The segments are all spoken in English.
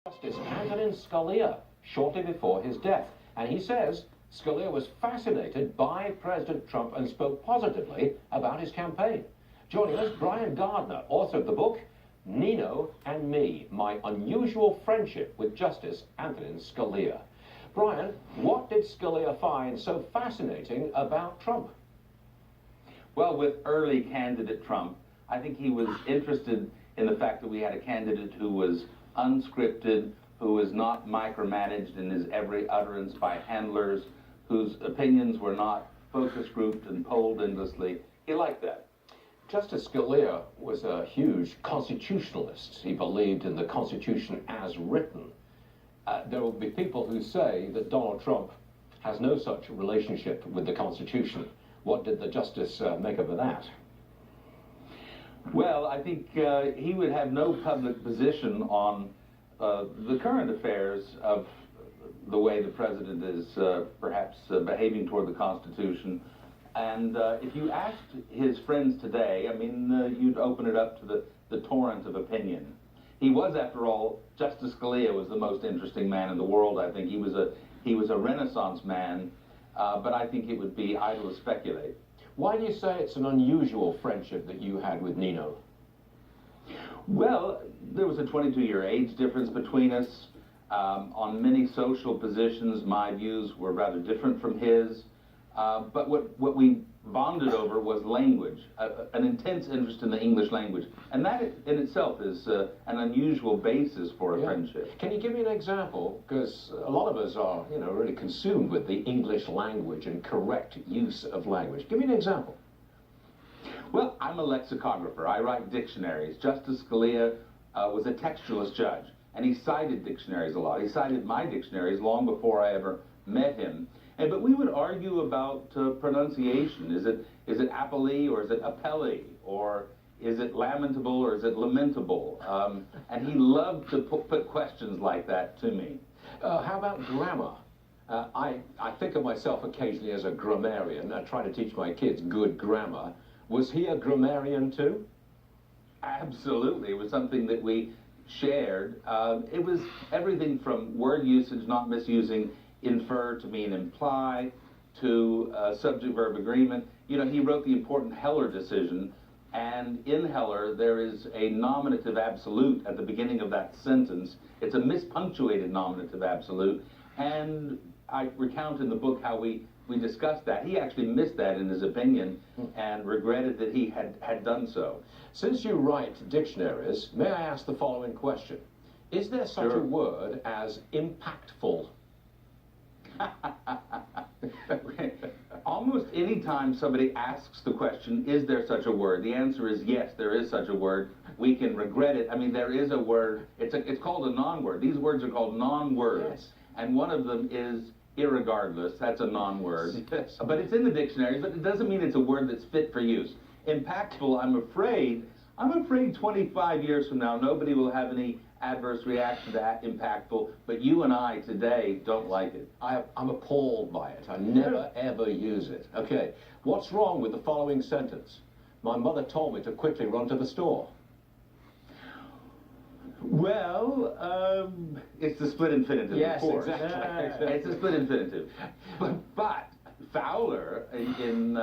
Justice Antonin Scalia shortly before his death, and he says Scalia was fascinated by President Trump and spoke positively about his campaign. Joining us, Brian Garner, author of the book Nino and Me, My Unusual Friendship with Justice Antonin Scalia. Brian, what did Scalia find so fascinating about Trump? Well, with early candidate Trump, I think he was interested in the fact that we had a candidate who was unscripted, who was not micromanaged in his every utterance by handlers, whose opinions were not focus grouped and polled endlessly. He liked that. Justice Scalia was a huge constitutionalist. He believed in the Constitution as written. There will be people who say that Donald Trump has no such relationship with the Constitution. What did the justice make of that? Well, I think he would have no public position on the current affairs of the way the president is perhaps behaving toward the Constitution. And if you asked his friends today, I mean, you'd open it up to the torrent of opinion. He was, after all, Justice Scalia was the most interesting man in the world. I think he was a Renaissance man, but I think it would be idle to speculate. Why do you say it's an unusual friendship that you had with Nino? Well, there was a 22-year age difference between us. On many social positions, my views were rather different from his. But what we bonded over was language, an intense interest in the English language. And that in itself is an unusual basis for a friendship. Can you give me an example? Because a lot of us are, really consumed with the English language and correct use of language. Give me an example. Well, I'm a lexicographer. I write dictionaries. Justice Scalia was a textualist judge, and he cited dictionaries a lot. He cited my dictionaries long before I ever met him. But we would argue about pronunciation. Is it appellee or is it appellee? Or is it lamentable or is it lamentable? And he loved to put questions like that to me. How about grammar? I think of myself occasionally as a grammarian. I try to teach my kids good grammar. Was he a grammarian too? Absolutely. It was something that we shared. It was everything from word usage, not misusing infer to mean imply, to subject-verb agreement. He wrote the important Heller decision, and in Heller there is a nominative absolute at the beginning of that sentence. It's a mispunctuated nominative absolute, and I recount in the book how we discussed that. He actually missed that in his opinion and regretted that he had done so. Since you write dictionaries, may I ask the following question? Is there such a word as impactful? Almost any time somebody asks the question, is there such a word? The answer is yes, there is such a word. We can regret it. I mean, there is a word. It's called a non-word. These words are called non-words. Yes. And one of them is irregardless. That's a non-word. Yes. But it's in the dictionary, but it doesn't mean it's a word that's fit for use. Impactful, I'm afraid 25 years from now, nobody will have any adverse reaction to that impactful, but you and I today don't like it. I'm appalled by it. I never, ever use it. Okay, what's wrong with the following sentence? My mother told me to quickly run to the store. Well, it's the split infinitive, yes, of course. Exactly. It's a split infinitive. But Fowler in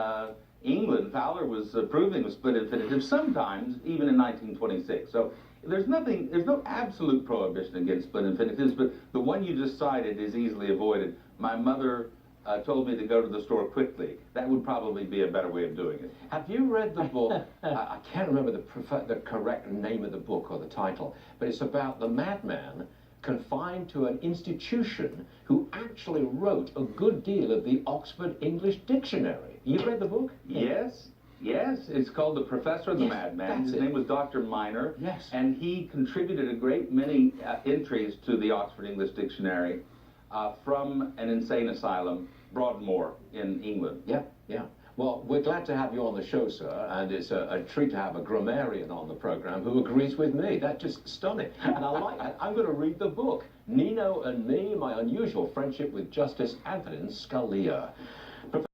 England, Fowler was approving of split infinitive sometimes, even in 1926. So there's no absolute prohibition against split infinitives, but the one you just cited is easily avoided. My mother told me to go to the store quickly. That would probably be a better way of doing it. Have you read the book? I can't remember the correct name of the book or the title, but it's about the madman confined to an institution who actually wrote a good deal of the Oxford English Dictionary. You read the book? Yes. Yes, it's called The Professor and the Madman. His name was Dr. Minor. Yes. And he contributed a great many entries to the Oxford English Dictionary from an insane asylum, Broadmoor, in England. Yeah. Well, we're glad to have you on the show, sir, and it's a treat to have a grammarian on the program who agrees with me. That's just stunning. And I like that. I'm going to read the book, Nino and Me, My Unusual Friendship with Justice Antonin Scalia.